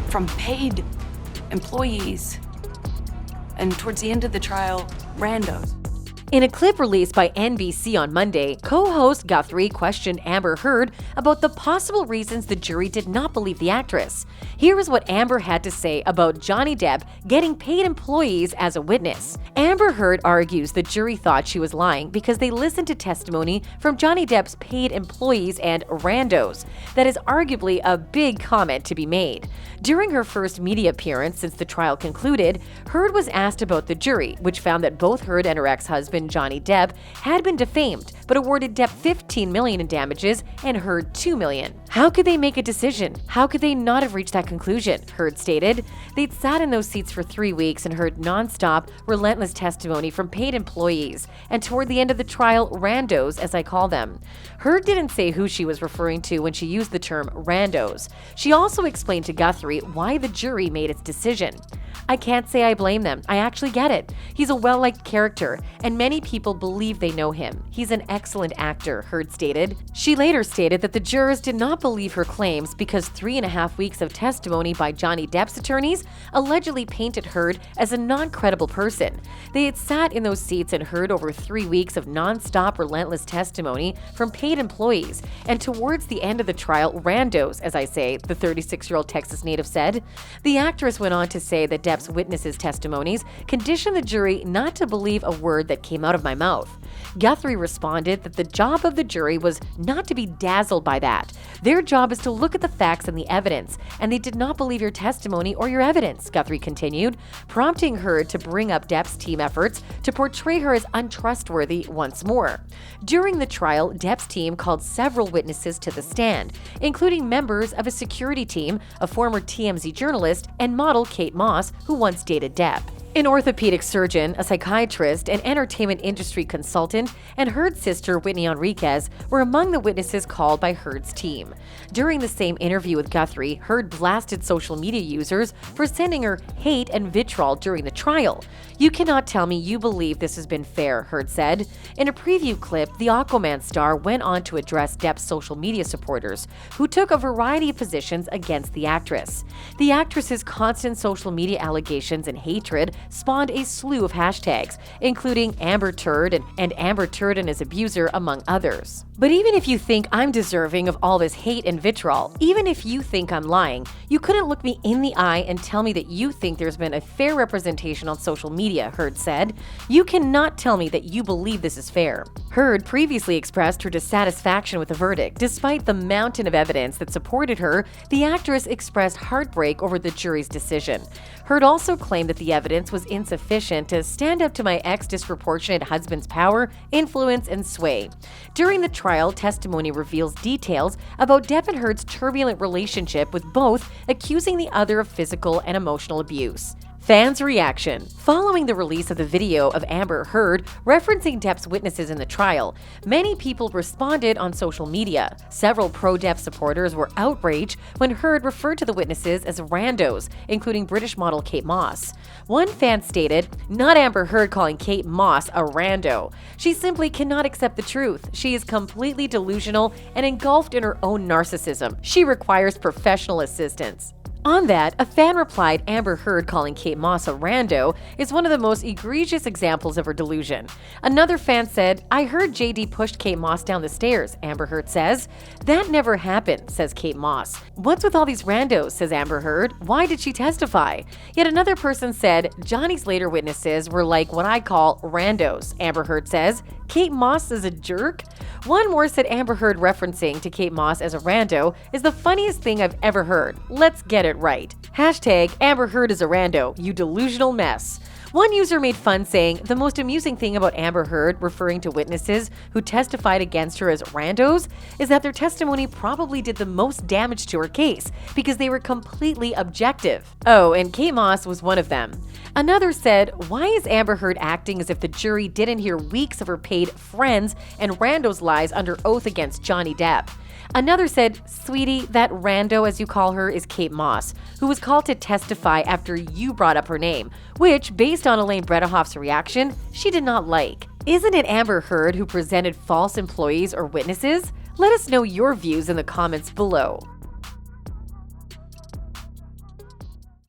from paid employees, and towards the end of the trial, randos. In a clip released by NBC on Monday, co-host Guthrie questioned Amber Heard about the possible reasons the jury did not believe the actress. Here is what Amber had to say about Johnny Depp getting paid employees as a witness. Amber Heard argues the jury thought she was lying because they listened to testimony from Johnny Depp's paid employees and randos. That is arguably a big comment to be made. During her first media appearance since the trial concluded, Heard was asked about the jury, which found that both Heard and her ex-husband Johnny Depp had been defamed, but awarded Depp $15 million in damages and Heard $2 million. How could they make a decision? How could they not have reached that conclusion? Heard stated. They'd sat in those seats for 3 weeks and heard non-stop, relentless testimony from paid employees, and toward the end of the trial, randos, as I call them. Heard didn't say who she was referring to when she used the term randos. She also explained to Guthrie why the jury made its decision. I can't say I blame them. I actually get it. He's a well-liked character, and many people believe they know him. He's an excellent actor, Heard stated. She later stated that the jurors did not believe her claims because 3.5 weeks of testimony by Johnny Depp's attorneys allegedly painted Heard as a non-credible person. They had sat in those seats and heard over 3 weeks of non-stop, relentless testimony from paid employees, and towards the end of the trial, randos, as I say, the 36-year-old Texas native said. The actress went on to say that Depp's witnesses' testimonies conditioned the jury not to believe a word that came out of my mouth. Guthrie responded that the job of the jury was not to be dazzled by that. Their job is to look at the facts and the evidence, and they did not believe your testimony or your evidence, Guthrie continued, prompting Heard to bring up Depp's team efforts to portray her as untrustworthy once more. During the trial, Depp's team called several witnesses to the stand, including members of a security team, a former TMZ journalist, and model Kate Moss, who once dated Depp. An orthopedic surgeon, a psychiatrist, an entertainment industry consultant, and Heard's sister, Whitney Enriquez, were among the witnesses called by Heard's team. During the same interview with Guthrie, Heard blasted social media users for sending her hate and vitriol during the trial. "You cannot tell me you believe this has been fair," Heard said. In a preview clip, the Aquaman star went on to address Depp's social media supporters, who took a variety of positions against the actress. The actress's constant social media allegations and hatred spawned a slew of hashtags, including Amber Turd and Amber Turd and his abuser, among others. But even if you think I'm deserving of all this hate and vitriol, even if you think I'm lying, you couldn't look me in the eye and tell me that you think there's been a fair representation on social media, Heard said. You cannot tell me that you believe this is fair. Heard previously expressed her dissatisfaction with the verdict. Despite the mountain of evidence that supported her, the actress expressed heartbreak over the jury's decision. Heard also claimed that the evidence was insufficient to stand up to my ex-disproportionate husband's power, influence, and sway. During the trial, testimony reveals details about Depp and Heard's turbulent relationship, with both accusing the other of physical and emotional abuse. Fans' reaction. Following the release of the video of Amber Heard referencing Depp's witnesses in the trial, many people responded on social media. Several pro-Depp supporters were outraged when Heard referred to the witnesses as randos, including British model Kate Moss. One fan stated, "Not Amber Heard calling Kate Moss a rando. She simply cannot accept the truth. She is completely delusional and engulfed in her own narcissism. She requires professional assistance." On that, a fan replied Amber Heard calling Kate Moss a rando is one of the most egregious examples of her delusion. Another fan said, "I heard JD pushed Kate Moss down the stairs," Amber Heard says. "That never happened," says Kate Moss. "What's with all these randos?" says Amber Heard. "Why did she testify?" Yet another person said, "Johnny's later witnesses were like what I call randos," Amber Heard says. "Kate Moss is a jerk?" One more said Amber Heard referencing to Kate Moss as a rando is the funniest thing I've ever heard. Let's get it right. Hashtag Amber Heard is a rando, you delusional mess. One user made fun saying, "The most amusing thing about Amber Heard referring to witnesses who testified against her as randos is that their testimony probably did the most damage to her case because they were completely objective." Oh, and Kate Moss was one of them. Another said, "Why is Amber Heard acting as if the jury didn't hear weeks of her paid friends and randos lies under oath against Johnny Depp?" Another said, "Sweetie, that rando, as you call her, is Kate Moss, who was called to testify after you brought up her name, which, based on Elaine Bredehoff's reaction, she did not like. Isn't it Amber Heard who presented false employees or witnesses? Let us know your views in the comments below.